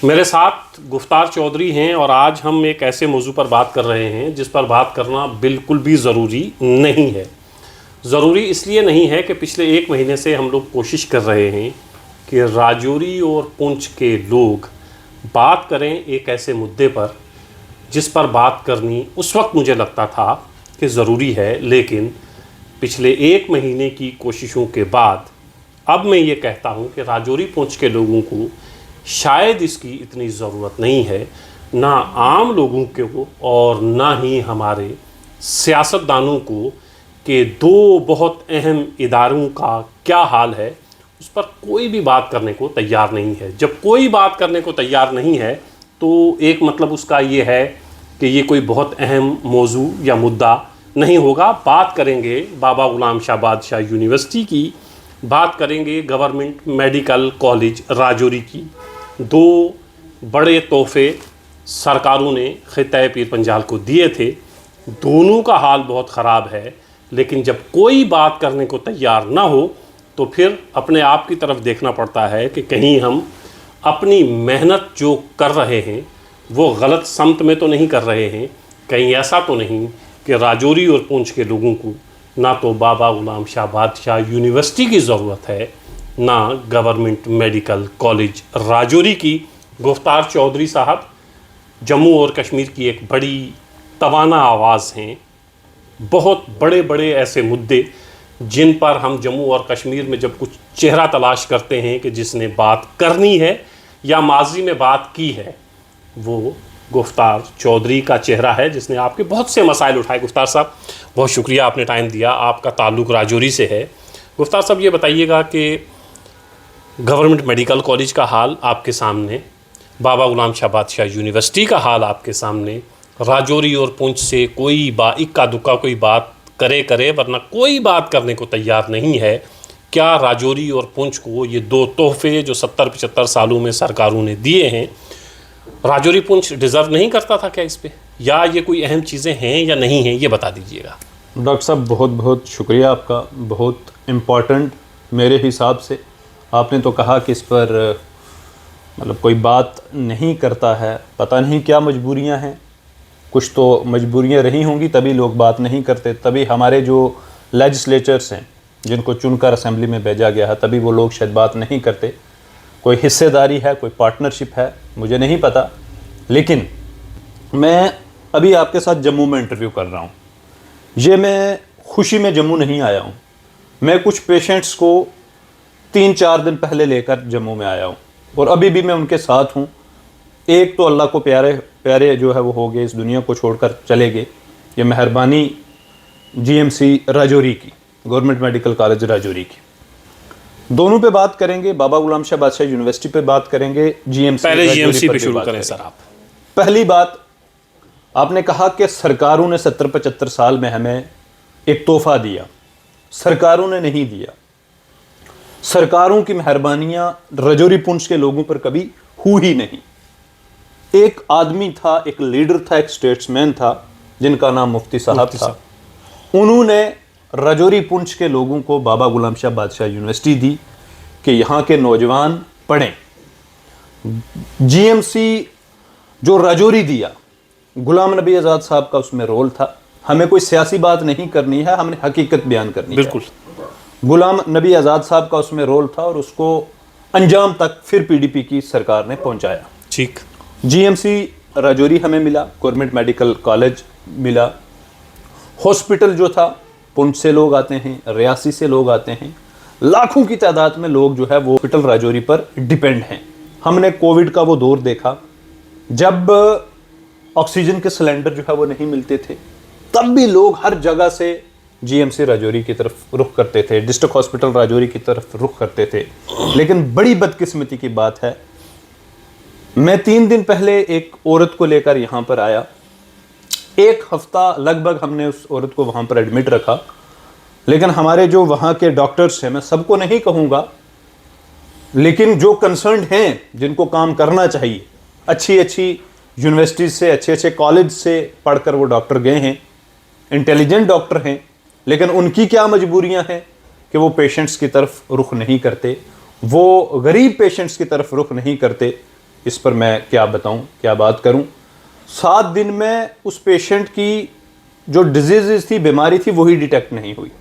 मेरे साथ गुफ्तार चौधरी हैं और आज हम एक ऐसे मौजू पर बात कर रहे हैं जिस पर बात करना बिल्कुल भी ज़रूरी नहीं है। ज़रूरी इसलिए नहीं है कि पिछले एक महीने से हम लोग कोशिश कर रहे हैं कि राजौरी और पुंछ के लोग बात करें एक ऐसे मुद्दे पर जिस पर बात करनी उस वक्त मुझे लगता था कि ज़रूरी है, लेकिन पिछले एक महीने की कोशिशों के बाद अब मैं ये कहता हूँ कि राजौरी पुंछ के लोगों को शायद इसकी इतनी ज़रूरत नहीं है, ना आम लोगों को और ना ही हमारे सियासतदानों को, कि दो बहुत अहम इदारों का क्या हाल है उस पर कोई भी बात करने को तैयार नहीं है। जब कोई बात करने को तैयार नहीं है तो एक मतलब उसका ये है कि ये कोई बहुत अहम मौजू या मुद्दा नहीं होगा। बात करेंगे बाबा गुलाम शाह बादशाह यूनिवर्सिटी की, बात करेंगे गवर्नमेंट मेडिकल कॉलेज राजौरी की। दो बड़े तोहफे सरकारों ने खित्ते पीर पंजाल को दिए थे, दोनों का हाल बहुत ख़राब है, लेकिन जब कोई बात करने को तैयार ना हो तो फिर अपने आप की तरफ देखना पड़ता है कि कहीं हम अपनी मेहनत जो कर रहे हैं वो गलत समत में तो नहीं कर रहे हैं। कहीं ऐसा तो नहीं कि राजौरी और पुंछ के लोगों को ना तो बाबा गुलाम शाह बादशाह यूनिवर्सिटी की ज़रूरत है, ना गवर्नमेंट मेडिकल कॉलेज राजौरी की। गुफ्तार चौधरी साहब जम्मू और कश्मीर की एक बड़ी तवाना आवाज़ हैं। बहुत बड़े बड़े ऐसे मुद्दे जिन पर हम जम्मू और कश्मीर में जब कुछ चेहरा तलाश करते हैं कि जिसने बात करनी है या माजी में बात की है, वो गुफ्तार चौधरी का चेहरा है जिसने आपके बहुत से मसाइल उठाए। गुफ्तार साहब बहुत शुक्रिया, आपने टाइम दिया। आपका ताल्लुक़ राजौरी से है। गुफ्तार साहब ये बताइएगा कि गवर्नमेंट मेडिकल कॉलेज का हाल आपके सामने, बाबा गुलाम शाह बादशाह यूनिवर्सिटी का हाल आपके सामने, राजौरी और पुंछ से कोई इक्का दुक्का कोई बात करे वरना कोई बात करने को तैयार नहीं है। क्या राजौरी और पुंछ को ये दो तोहफे जो 70-75 सालों में सरकारों ने दिए हैं, राजौरी पुंछ डिज़र्व नहीं करता था क्या इस पे, या ये कोई अहम चीज़ें हैं या नहीं हैं, ये बता दीजिएगा। डॉक्टर साहब बहुत बहुत शुक्रिया आपका, बहुत इम्पॉर्टेंट मेरे हिसाब से। आपने तो कहा कि इस पर मतलब कोई बात नहीं करता है, पता नहीं क्या मजबूरियां हैं, कुछ तो मजबूरियां रही होंगी तभी लोग बात नहीं करते, तभी हमारे जो लेजिस्लेचर्स हैं जिनको चुनकर असेंबली में भेजा गया है तभी वो लोग शायद बात नहीं करते। कोई हिस्सेदारी है, कोई पार्टनरशिप है, मुझे नहीं पता। लेकिन मैं अभी आपके साथ जम्मू में इंटरव्यू कर रहा हूँ। ये मैं खुशी में जम्मू नहीं आया हूँ, मैं कुछ पेशेंट्स को 3-4 दिन पहले लेकर जम्मू में आया हूँ और अभी भी मैं उनके साथ हूँ। एक तो अल्लाह को प्यारे जो है वो हो गए, इस दुनिया को छोड़कर चले गए। ये मेहरबानी जीएमसी राजौरी की, गवर्नमेंट मेडिकल कॉलेज राजौरी की। दोनों पे बात करेंगे, बाबा गुलाम शाह बादशाह यूनिवर्सिटी पे बात करेंगे, जीएमसी पे शुरू करें सर आप। पहली बात, आपने कहा कि सरकारों ने 70-75 साल में हमें एक तोहफा दिया। सरकारों ने नहीं दिया। सरकारों की मेहरबानियां राजौरी पुंछ के लोगों पर कभी हुई ही नहीं। एक आदमी था, एक लीडर था, एक स्टेट्समैन था जिनका नाम मुफ्ती साहब था। उन्होंने राजौरी पुंछ के लोगों को बाबा गुलाम शाह बादशाह यूनिवर्सिटी दी कि यहाँ के नौजवान पढ़ें। जीएमसी जो राजौरी दिया, गुलाम नबी आज़ाद साहब का उसमें रोल था। हमें कोई सियासी बात नहीं करनी है, हमने हकीकत बयान करनी है। बिल्कुल, गुलाम नबी आज़ाद साहब का उसमें रोल था और उसको अंजाम तक फिर पीडीपी की सरकार ने पहुंचाया। ठीक। जीएमसी राजौरी हमें मिला, गवर्नमेंट मेडिकल कॉलेज मिला। हॉस्पिटल जो था, पुंछ से लोग आते हैं, रियासी से लोग आते हैं, लाखों की तादाद में लोग जो है वो हॉस्पिटल राजौरी पर डिपेंड हैं। हमने कोविड का वो दौर देखा जब ऑक्सीजन के सिलेंडर जो है वो नहीं मिलते थे, तब भी लोग हर जगह से जीएमसी राजौरी की तरफ रुख करते थे, डिस्ट्रिक्ट हॉस्पिटल राजौरी की तरफ रुख करते थे। लेकिन बड़ी बदकिस्मती की बात है, मैं 3 दिन पहले एक औरत को लेकर यहाँ पर आया। 1 हफ्ता लगभग हमने उस औरत को वहाँ पर एडमिट रखा, लेकिन हमारे जो वहाँ के डॉक्टर्स हैं, मैं सबको नहीं कहूँगा, लेकिन जो कंसर्न हैं, जिनको काम करना चाहिए, अच्छी यूनिवर्सिटीज से, अच्छे कॉलेज से पढ़कर वो डॉक्टर गए हैं, इंटेलिजेंट डॉक्टर हैं, लेकिन उनकी क्या मजबूरियां हैं कि वो पेशेंट्स की तरफ रुख नहीं करते, वो गरीब पेशेंट्स की तरफ रुख नहीं करते। इस पर मैं क्या बताऊं, क्या बात करूं। 7 दिन में उस पेशेंट की जो डिजीज थी, बीमारी थी, वही डिटेक्ट नहीं हुई।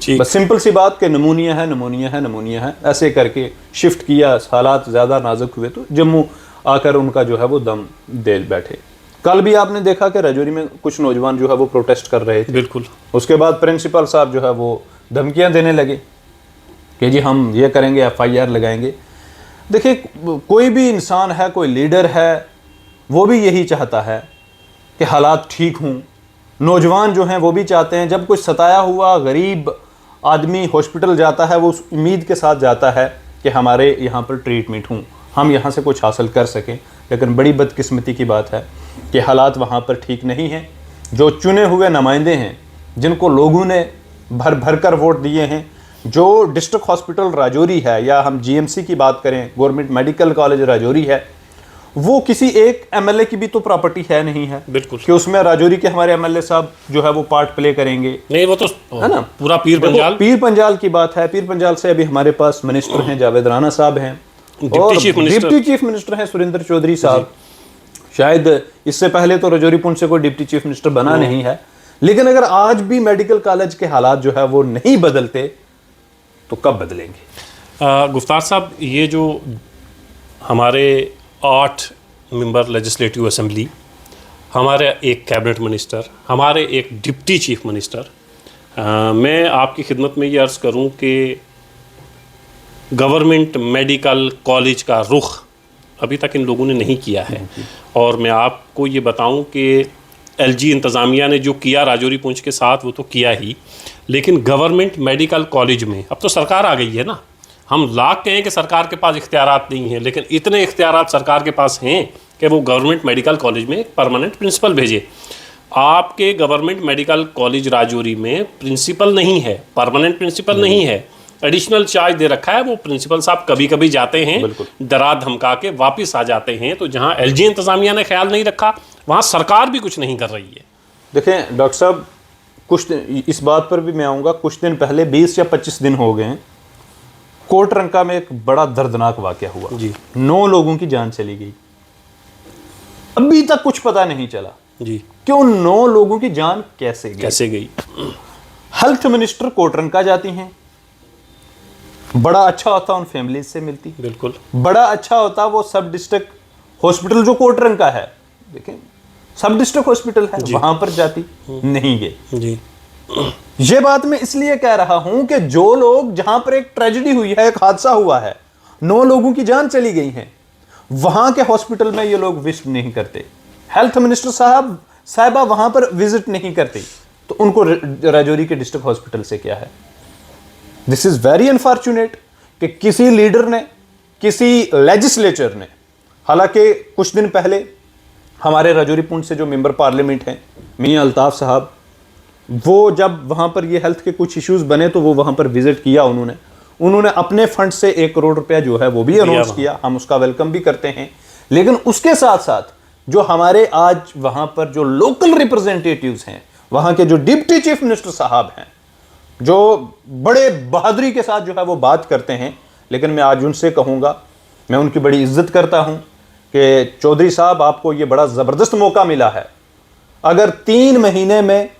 ठीक। बस सिंपल सी बात कि नमूनिया है, नमूनिया है, नमूनिया है, ऐसे करके शिफ्ट किया। हालात ज़्यादा नाजुक हुए तो जम्मू आकर उनका जो है वो दम दे बैठे। कल भी आपने देखा कि राजौरी में कुछ नौजवान जो है वो प्रोटेस्ट कर रहे थे। बिल्कुल। उसके बाद प्रिंसिपल साहब जो है वो धमकियां देने लगे कि जी हम ये करेंगे, FIR लगाएंगे। देखिए, कोई भी इंसान है, कोई लीडर है, वो भी यही चाहता है कि हालात ठीक हों। नौजवान जो हैं वो भी चाहते हैं, जब कोई सताया हुआ गरीब आदमी हॉस्पिटल जाता है, वो उस उम्मीद के साथ जाता है कि हमारे यहाँ पर ट्रीटमेंट हों, हम यहाँ से कुछ हासिल कर सकें। लेकिन बड़ी बदकिस्मती की बात है कि हालात वहाँ पर ठीक नहीं हैं। जो चुने हुए नुमाइंदे हैं, जिनको लोगों ने भर भर कर वोट दिए हैं, जो डिस्ट्रिक्ट हॉस्पिटल राजौरी है, या हम GMC की बात करें, गवर्नमेंट मेडिकल कॉलेज राजौरी है, वो किसी एक MLA की भी तो प्रॉपर्टी है नहीं है। बिल्कुल। कि उसमें राजौरी के हमारे MLA साहब जो है वो पार्ट प्ले करेंगे, नहीं, वो तो है ना। पूरा पीर पंजाल। पीर पंजाल की बात है। पीर पंजाल से अभी हमारे पास मिनिस्टर हैं जावेद राना साहब हैं, और डिप्टी चीफ मिनिस्टर हैं सुरेंद्र चौधरी साहब। शायद इससे पहले तो राजौरी पुंछ से कोई डिप्टी चीफ मिनिस्टर बना नहीं है। लेकिन अगर आज भी मेडिकल कॉलेज के हालात जो है वो नहीं बदलते तो कब बदलेंगे? गुफ्तार साहब, ये जो हमारे 8 मेंबर लेजिस्लेटिव असेंबली, हमारे एक कैबिनेट मिनिस्टर, हमारे एक डिप्टी चीफ मिनिस्टर, मैं आपकी खिदमत में ये अर्ज़ करूं कि गवर्नमेंट मेडिकल कॉलेज का रुख अभी तक इन लोगों ने नहीं किया है। और मैं आपको ये बताऊं कि LG इंतज़ामिया ने जो किया राजौरी पुंछ के साथ, वो तो किया ही, लेकिन गवर्नमेंट मेडिकल कॉलेज में अब तो सरकार आ गई है ना। हम लाख कहें कि सरकार के पास इख्तियारात नहीं है, लेकिन इतने इख्तियारात सरकार के पास हैं कि वो गवर्नमेंट मेडिकल कॉलेज में एक परमानेंट प्रिंसिपल भेजे। आपके गवर्नमेंट मेडिकल कॉलेज राजौरी में प्रिंसिपल नहीं है, परमानेंट प्रिंसिपल नहीं है, एडिशनल चार्ज दे रखा है। वो प्रिंसिपल साहब कभी कभी जाते हैं, डरा धमका के वापस आ जाते हैं। तो जहाँ LG इंतज़ामिया ने ख्याल नहीं रखा, वहाँ सरकार भी कुछ नहीं कर रही है। देखें डॉक्टर साहब, कुछ इस बात पर भी मैं आऊँगा। कुछ दिन पहले 20 या 25 दिन हो गए हैं, कोटरंका में एक बड़ा दर्दनाक वाकया हुआ जी। 9 लोगों की जान चली गई। अभी तक कुछ पता नहीं चला जी कि उन 9 लोगों की जान कैसे गई। हेल्थ मिनिस्टर कोटरंका जाती हैं, बड़ा अच्छा होता उन फैमिली से मिलती, बिल्कुल बड़ा अच्छा होता वो सब डिस्ट्रिक्ट हॉस्पिटल जो कोटरंका है, देखें सब डिस्ट्रिक्ट हॉस्पिटल है, वहां पर जाती, नहीं गए जी। ये बात मैं इसलिए कह रहा हूं कि जो लोग, जहां पर एक ट्रेजेडी हुई है, एक हादसा हुआ है, 9 लोगों की जान चली गई है, वहां के हॉस्पिटल में ये लोग विजिट नहीं करते, हेल्थ मिनिस्टर साहबा वहां पर विजिट नहीं करते, तो उनको राजौरी के डिस्ट्रिक्ट हॉस्पिटल से क्या है? दिस इज वेरी अनफॉर्चुनेट कि किसी लीडर ने, किसी लेजिस्लेचर ने, हालांकि कुछ दिन पहले हमारे राजौरी पुंछ से जो मेंबर पार्लियामेंट हैं मियां अल्ताफ साहब, वो जब वहाँ पर ये हेल्थ के कुछ इश्यूज बने तो वो वहाँ पर विजिट किया उन्होंने अपने फंड से 1 करोड़ रुपया जो है वो भी अनाउंस किया। हम उसका वेलकम भी करते हैं। लेकिन उसके साथ साथ जो हमारे आज वहाँ पर जो लोकल रिप्रेजेंटेटिव्स हैं, वहाँ के जो डिप्टी चीफ मिनिस्टर साहब हैं, जो बड़े बहादुरी के साथ जो है वो बात करते हैं, लेकिन मैं आज उनसे कहूँगा, मैं उनकी बड़ी इज्जत करता हूँ कि चौधरी साहब, आपको ये बड़ा ज़बरदस्त मौका मिला है। अगर 3 महीने में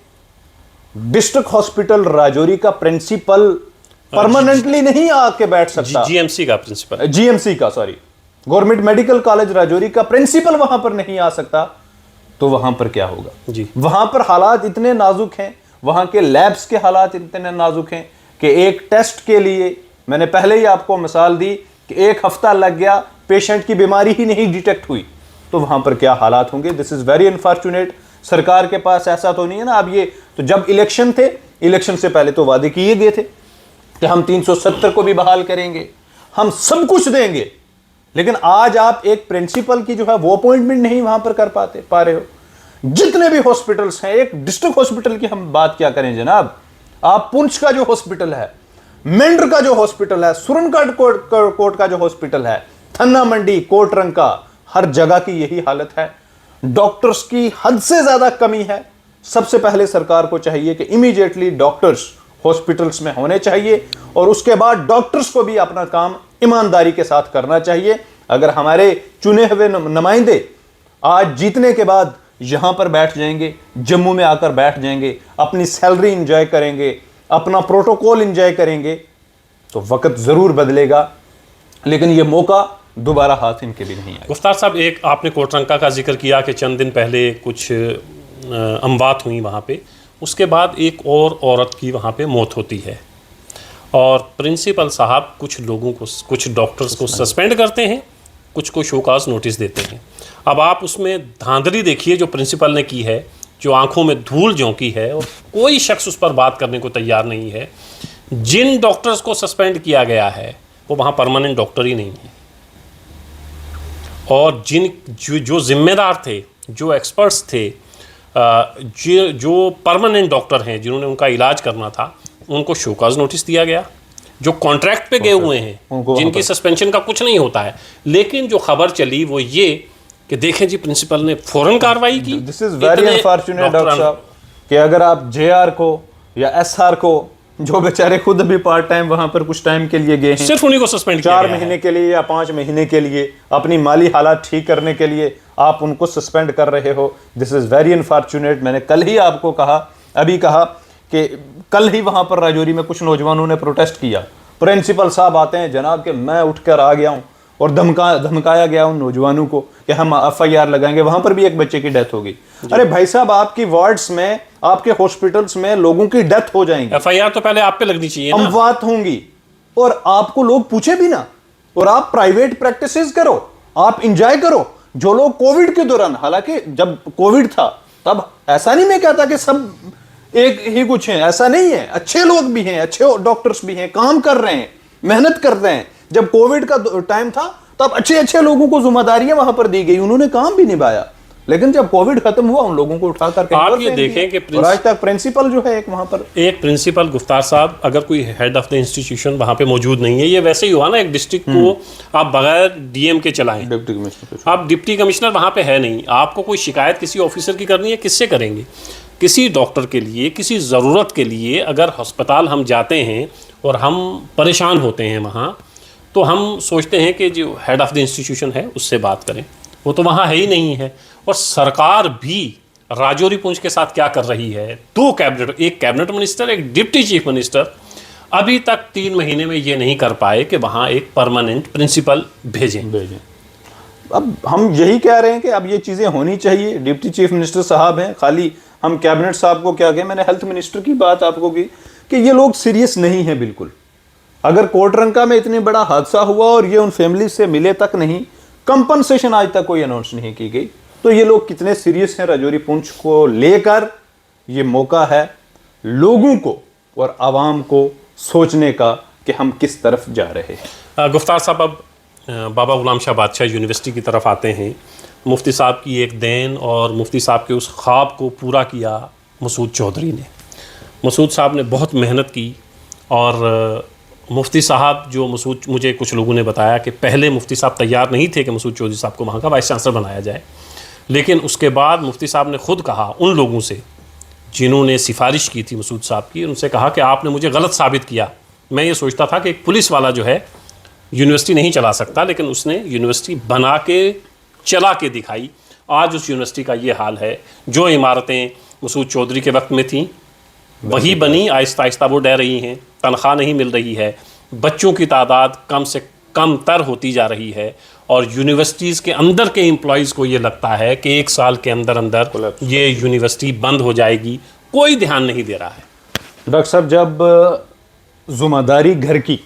डिस्ट्रिक्ट हॉस्पिटल राजौरी का प्रिंसिपल परमानेंटली नहीं आके बैठ सकता, GMC का प्रिंसिपल, GMC का, sorry, government medical college Rajouri का प्रिंसिपल वहां पर नहीं आ सकता, तो वहां पर क्या होगा जी। वहां पर हालात इतने नाजुक हैं, वहां के लैब्स के हालात इतने नाजुक हैं कि एक टेस्ट के लिए, मैंने पहले ही आपको मिसाल दी कि 1 हफ्ता लग गया, पेशेंट की बीमारी ही नहीं डिटेक्ट हुई, तो वहां पर क्या हालात होंगे? This is very unfortunate. सरकार के पास ऐसा तो नहीं है ना। अब ये तो जब इलेक्शन थे, इलेक्शन से पहले तो वादे किए गए थे कि हम 370 को भी बहाल करेंगे, हम सब कुछ देंगे, लेकिन आज आप एक प्रिंसिपल की जो है वो अपॉइंटमेंट नहीं वहां पर कर पा रहे हो। जितने भी हॉस्पिटल्स हैं, एक डिस्ट्रिक्ट हॉस्पिटल की हम बात क्या करें जनाब, आप पुंछ का जो हॉस्पिटल है, मेंढर का जो हॉस्पिटल है, सुरनकाट कोट का जो हॉस्पिटल है, थन्ना मंडी, कोटरंका, हर जगह की यही हालत है। डॉक्टर्स की हद से ज्यादा कमी है। सबसे पहले सरकार को चाहिए कि इमीडिएटली डॉक्टर्स हॉस्पिटल्स में होने चाहिए, और उसके बाद डॉक्टर्स को भी अपना काम ईमानदारी के साथ करना चाहिए। अगर हमारे चुने हुए नुमाइंदे आज जीतने के बाद यहां पर बैठ जाएंगे, जम्मू में आकर बैठ जाएंगे, अपनी सैलरी इंजॉय करेंगे, अपना प्रोटोकॉल इंजॉय करेंगे, तो वक्त जरूर बदलेगा, लेकिन यह मौका दोबारा हाथ इनके लिए नहीं आएगा। गुफ्तार साहब, एक आपने कोटरंका का जिक्र किया कि चंद दिन पहले कुछ अमवात हुई वहाँ पे, उसके बाद एक और औरत की वहाँ पे मौत होती है और प्रिंसिपल साहब कुछ लोगों को, कुछ डॉक्टर्स को सस्पेंड करते हैं, कुछ को शोकाज नोटिस देते हैं। अब आप उसमें धांधली देखिए जो प्रिंसिपल ने की है, जो आंखों में धूल झोंकी है, और कोई शख्स उस पर बात करने को तैयार नहीं है। जिन डॉक्टर्स को सस्पेंड किया गया है वो वहाँ परमानेंट डॉक्टर ही नहीं है, और जो जिम्मेदार थे, जो एक्सपर्ट्स थे, जो परमानेंट डॉक्टर हैं जिन्होंने उनका इलाज करना था, उनको शोकाज नोटिस दिया गया। जो कॉन्ट्रैक्ट पे गए हुए हैं, जिनकी सस्पेंशन का कुछ नहीं होता है, लेकिन जो खबर चली वो ये कि देखें जी प्रिंसिपल ने फौरन कार्रवाई की। This is very unfortunate doctor साहब कि अगर आप जेआर को या एसआर को, जो बेचारे खुद भी पार्ट टाइम वहां पर कुछ टाइम के लिए गए हैं, सिर्फ उन्हीं को सस्पेंड 4 महीने के लिए या 5 महीने के लिए, अपनी माली हालात ठीक करने के लिए आप उनको सस्पेंड कर रहे हो। This is very unfortunate. मैंने कल ही आपको कहा, अभी कहा कि कल ही वहां पर राजौरी में कुछ नौजवानों ने प्रोटेस्ट किया। प्रिंसिपल साहब आते हैं जनाब कि मैं उठकर आ गया हूं और धमकाया गया उन नौजवानों को कि हम एफआईआर लगाएंगे। वहां पर भी एक बच्चे की डेथ हो गई। अरे भाई साहब, आपकी वार्ड्स में, आपके हॉस्पिटल्स में लोगों की डेथ हो जाएंगी, एफआईआर तो पहले आप पे लगनी चाहिए ना। अमवात होंगी और आपको लोग पूछे भी ना, और आप प्राइवेट प्रैक्टिसेस करो, आप इंजॉय करो। जो लोग कोविड के दौरान, हालांकि जब कोविड था तब ऐसा नहीं मैं कहता कि सब एक ही कुछ है, ऐसा नहीं है, अच्छे लोग भी हैं, अच्छे डॉक्टर्स भी हैं, काम कर रहे हैं, मेहनत कर रहे हैं। जब कोविड का टाइम था तब अच्छे अच्छे लोगों को जिम्मेदारियां वहां पर दी गई, उन्होंने काम भी निभाया। लेकिन जब कोविड खत्म हुआ उन लोगों को उठा करके आप ये देखें कि आज तक प्रिंसिपल जो है एक वहां पर, एक प्रिंसिपल गुफ्तार साहब, अगर कोई हेड ऑफ द इंस्टीट्यूशन वहां पे मौजूद नहीं है, ये वैसे ही हुआ ना, एक डिस्ट्रिक्ट को आप बगैर डीएम के चलाएं, डिप्टी कमिश्नर, आप डिप्टी कमिश्नर वहां पे है नहीं, आपको कोई शिकायत किसी ऑफिसर की करनी है, किससे करेंगे? किसी डॉक्टर के लिए, किसी ज़रूरत के लिए अगर अस्पताल हम जाते हैं और हम परेशान होते हैं वहाँ, तो हम सोचते हैं कि जो हेड ऑफ द इंस्टीट्यूशन है उससे बात करें, वो तो वहाँ है ही नहीं है। और सरकार भी राजौरी पुंछ के साथ क्या कर रही है, 2 कैबिनेट, एक कैबिनेट मिनिस्टर, एक डिप्टी चीफ मिनिस्टर, अभी तक 3 महीने में ये नहीं कर पाए कि वहाँ एक परमानेंट प्रिंसिपल भेजें। अब हम यही कह रहे हैं कि अब ये चीज़ें होनी चाहिए। डिप्टी चीफ मिनिस्टर साहब हैं, खाली हम कैबिनेट साहब को क्या कहें। मैंने हेल्थ मिनिस्टर की बात आपको की कि ये लोग सीरियस नहीं है बिल्कुल। अगर कोटरंका में इतनी बड़ा हादसा हुआ और ये उन फैमिली से मिले तक नहीं, कंपनसेशन आज तक कोई अनाउंस नहीं की गई, तो ये लोग कितने सीरियस हैं राजौरी पुंछ को लेकर। ये मौका है लोगों को और आवाम को सोचने का कि हम किस तरफ जा रहे हैं। गुफ्तार साहब, अब बाबा गुलाम शाह बादशाह यूनिवर्सिटी की तरफ आते हैं। मुफ्ती साहब की एक देन और मुफ्ती साहब के उस ख्वाब को पूरा किया मसूद चौधरी ने। मसूद साहब ने बहुत मेहनत की और मुफ्ती साहब जो मसूद, मुझे कुछ लोगों ने बताया कि पहले मुफ्ती साहब तैयार नहीं थे कि मसूद चौधरी साहब को वहाँ का वाइस चांसलर बनाया जाए, लेकिन उसके बाद मुफ्ती साहब ने खुद कहा उन लोगों से जिन्होंने सिफारिश की थी मसूद साहब की, उनसे कहा कि आपने मुझे गलत साबित किया। मैं ये सोचता था कि एक पुलिस वाला जो है यूनिवर्सिटी नहीं चला सकता, लेकिन उसने यूनिवर्सिटी बना के चला के दिखाई। आज उस यूनिवर्सिटी का ये हाल है। जो इमारतें मसूद चौधरी के वक्त में थीं वही बनी, आहिस्ता आहिस्ता वो डह रही हैं, तनख्वाह नहीं मिल रही है, बच्चों की तादाद कम से कम तर होती जा रही है, और यूनिवर्सिटीज़ के अंदर के एम्प्लॉयज़ को ये लगता है कि 1 साल के अंदर अंदर ये यूनिवर्सिटी बंद हो जाएगी। कोई ध्यान नहीं दे रहा है। डॉक्टर साहब, जब ज़िम्मेदारी घर की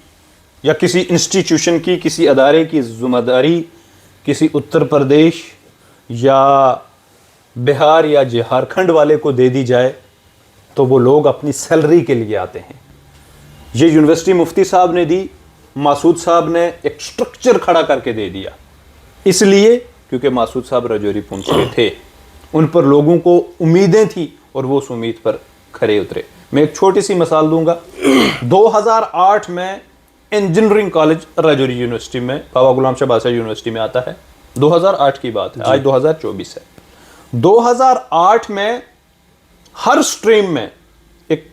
या किसी इंस्टीट्यूशन की, किसी अदारे की ज़िम्मेदारी किसी उत्तर प्रदेश या बिहार या झारखंड वाले को दे दी जाए तो वो लोग अपनी सैलरी के लिए आते हैं। ये यूनिवर्सिटी मुफ्ती साहब ने दी, मासूद साहब ने एक स्ट्रक्चर खड़ा करके दे दिया, इसलिए क्योंकि मासूद साहब राजौरी पुंछ के थे, उन पर लोगों को उम्मीदें थी और वो उस उम्मीद पर खरे उतरे। मैं एक छोटी सी मिसाल दूंगा। 2008 में इंजीनियरिंग कॉलेज राजौरी यूनिवर्सिटी में, बाबा गुलाम शाह बादशाह यूनिवर्सिटी में आता है। 2008 की बात है, आज 2024 है। 2008 में हर स्ट्रीम में एक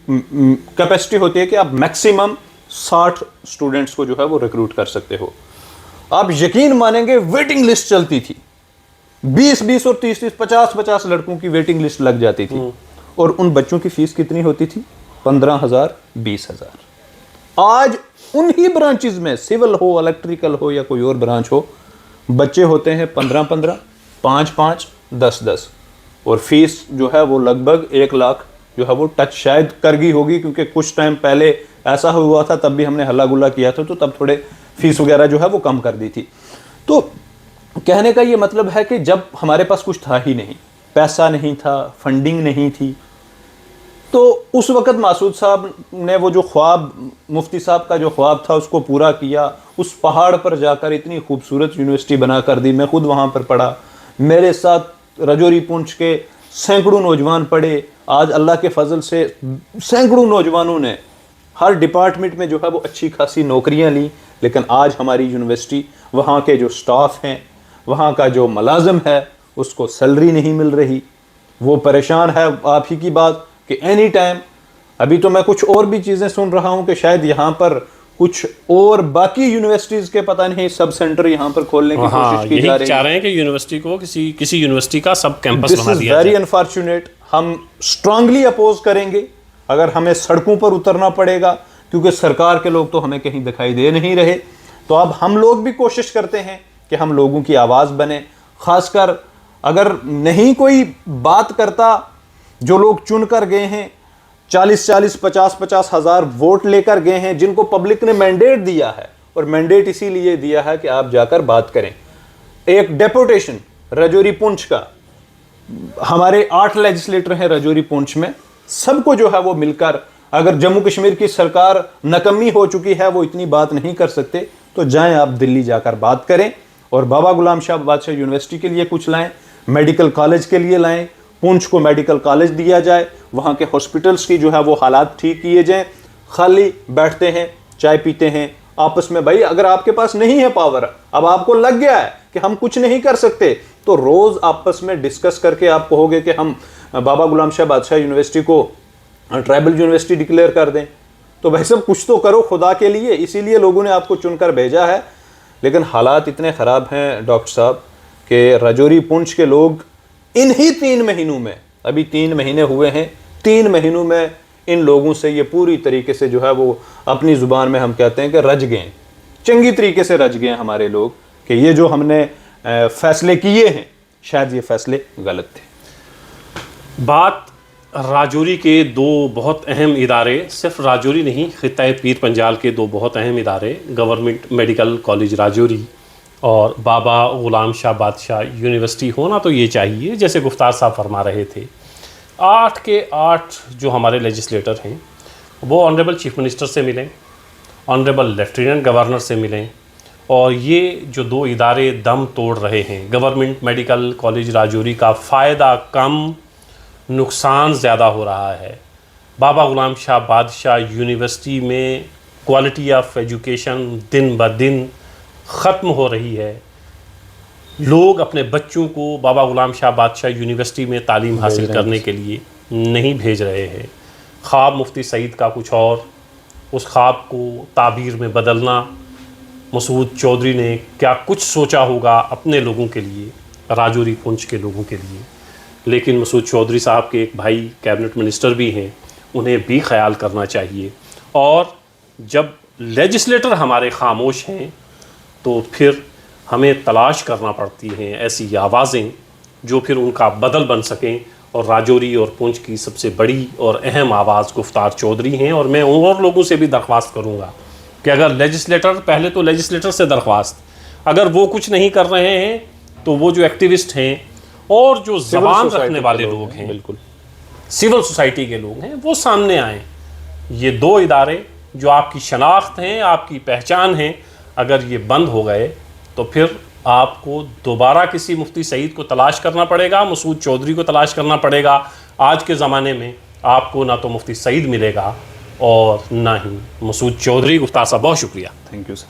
कैपेसिटी होती है कि आप मैक्सिमम 60 स्टूडेंट्स को जो है वो रिक्रूट कर सकते हो। आप यकीन मानेंगे वेटिंग लिस्ट चलती थी, 20-20 और 30-30, 50-50 लड़कों की वेटिंग लिस्ट लग जाती थी। और उन बच्चों की फीस कितनी होती थी? 15,000, 20,000। आज उन्हीं ब्रांचेस में, सिविल हो, इलेक्ट्रिकल हो या कोई और ब्रांच हो, बच्चे होते हैं 15-15, 5-5, 10-10, और फीस जो है वो लगभग 1 लाख जो है वो टच शायद कर गई होगी, क्योंकि कुछ टाइम पहले ऐसा हुआ था, तब भी हमने हल्ला गुल्ला किया था, तो तब थोड़े फीस वगैरह जो है वो कम कर दी थी। तो कहने का ये मतलब है कि जब हमारे पास कुछ था ही नहीं, पैसा नहीं था, फंडिंग नहीं थी, तो उस वक्त मासूद साहब ने वो जो ख्वाब, मुफ्ती साहब का जो ख्वाब था उसको पूरा किया। उस पहाड़ पर जाकर इतनी खूबसूरत यूनिवर्सिटी बना कर दी। मैं खुद वहाँ पर पढ़ा, मेरे साथ राजौरी पुंछ के सैकड़ों नौजवान पढ़े। आज अल्लाह के फजल से सैकड़ों नौजवानों ने हर डिपार्टमेंट में जो है वो अच्छी खासी नौकरियाँ ली। लेकिन आज हमारी यूनिवर्सिटी, वहाँ के जो स्टाफ हैं, वहाँ का जो मुलाजिम है, उसको सैलरी नहीं मिल रही, वो परेशान है। आप ही की बात कि एनी टाइम, अभी तो मैं कुछ और भी चीज़ें सुन रहा हूँ कि शायद यहाँ पर कुछ और बाकी यूनिवर्सिटीज़ के पता नहीं सब सेंटर यहाँ पर खोलने की कोशिश की जा रही है। चाह रहे हैं कि यूनिवर्सिटी को किसी यूनिवर्सिटी का सब कैंपस बना दिया जाए। This is very unfortunate. हम स्ट्रांगली अपोज करेंगे अगर हमें सड़कों पर उतरना पड़ेगा, क्योंकि सरकार के लोग तो हमें कहीं दिखाई दे नहीं रहे। तो अब हम लोग भी कोशिश करते हैं कि हम लोगों की आवाज़ बने। खासकर अगर नहीं कोई बात करता, जो लोग चुन कर गए हैं, 40-40, 50-50 हज़ार वोट लेकर गए हैं, जिनको पब्लिक ने मैंडेट दिया है, और मैंडेट इसीलिए दिया है कि आप जाकर बात करें। एक डेपुटेशन राजौरी पुंछ का, हमारे 8 लेजिस्लेटर हैं राजौरी पुंछ में, सबको जो है वो मिलकर, अगर जम्मू कश्मीर की सरकार नकम्मी हो चुकी है, वो इतनी बात नहीं कर सकते, तो जाएं आप दिल्ली जाकर बात करें और बाबा गुलाम शाह बादशाह यूनिवर्सिटी के लिए कुछ लाएं, मेडिकल कॉलेज के लिए लाएं, पुंछ को मेडिकल कॉलेज दिया जाए, वहाँ के हॉस्पिटल्स की जो है वो हालात ठीक किए जाएं। खाली बैठते हैं, चाय पीते हैं आपस में। भाई अगर आपके पास नहीं है पावर, अब आपको लग गया है कि हम कुछ नहीं कर सकते, तो रोज़ आपस में डिस्कस करके आप कहोगे कि हम बाबा गुलाम शाह बादशाह यूनिवर्सिटी को ट्राइबल यूनिवर्सिटी डिक्लेयर कर दें। तो भाई सब कुछ तो करो खुदा के लिए, इसीलिए लोगों ने आपको चुनकर भेजा है। लेकिन हालात इतने ख़राब हैं डॉक्टर साहब कि राजौरी पुंछ के लोग इन्हीं 3 महीनों में, अभी 3 महीने हुए हैं, 3 महीनों में इन लोगों से ये पूरी तरीके से जो है वो, अपनी ज़ुबान में हम कहते हैं कि रज गए, चंगी तरीके से रज गए हमारे लोग, कि ये जो हमने फैसले किए हैं शायद ये फैसले गलत थे। बात राजौरी के 2 बहुत अहम इदारे, सिर्फ राजौरी नहीं, खित्ता पीर पंजाल के 2 बहुत अहम इदारे, गवर्नमेंट मेडिकल कॉलेज राजौरी और बाबा गुलाम शाह बादशाह यूनिवर्सिटी होना तो ये चाहिए। जैसे गुफ्तार साहब फरमा रहे थे, 8 के 8 जो हमारे लेजिस्लेटर हैं वो ऑनरेबल चीफ मिनिस्टर से मिलें, ऑनरेबल लेफ्टिनेंट गवर्नर से मिलें, और ये जो 2 इदारे दम तोड़ रहे हैं, गवर्नमेंट मेडिकल कॉलेज राजौरी का फ़ायदा कम, नुकसान ज़्यादा हो रहा है। बाबा गुलाम शाह बादशाह यूनिवर्सिटी में क्वालिटी ऑफ एजुकेशन दिन ब दिन ख़त्म हो रही है। लोग अपने बच्चों को बाबा गुलाम शाह बादशाह यूनिवर्सिटी में तालीम हासिल करने के लिए नहीं भेज रहे हैं। ख्वाब मुफ्ती सईद का कुछ और, उस ख्वाब को ताबीर में बदलना, मसूद चौधरी ने क्या कुछ सोचा होगा अपने लोगों के लिए, राजौरी पुंछ के लोगों के लिए। लेकिन मसूद चौधरी साहब के एक भाई कैबिनेट मिनिस्टर भी हैं, उन्हें भी ख्याल करना चाहिए। और जब लेजिस्लेटर हमारे खामोश हैं तो फिर हमें तलाश करना पड़ती हैं ऐसी आवाज़ें जो फिर उनका बदल बन सकें। और राजौरी और पुंछ की सबसे बड़ी और अहम आवाज़ गुफ्तार चौधरी हैं। और मैं और लोगों से भी दरख्वास्त करूँगा कि अगर लेजिस्लेटर, पहले तो लेजिस्लेटर से दरख्वास्त, अगर वो कुछ नहीं कर रहे हैं तो वो जो एक्टिविस्ट हैं और जो ज़बान रखने वाले लोग हैं, बिल्कुल सिविल सोसाइटी के लोग हैं, वो सामने आएँ। ये 2 इदारे जो आपकी शनाख्त हैं, आपकी पहचान हैं, अगर ये बंद हो गए तो फिर आपको दोबारा किसी मुफ्ती सईद को तलाश करना पड़ेगा, मसूद चौधरी को तलाश करना पड़ेगा। आज के ज़माने में आपको ना तो मुफ्ती सईद मिलेगा और ना ही मसूद चौधरी। गुफ्तार साहब बहुत शुक्रिया। Thank you sir.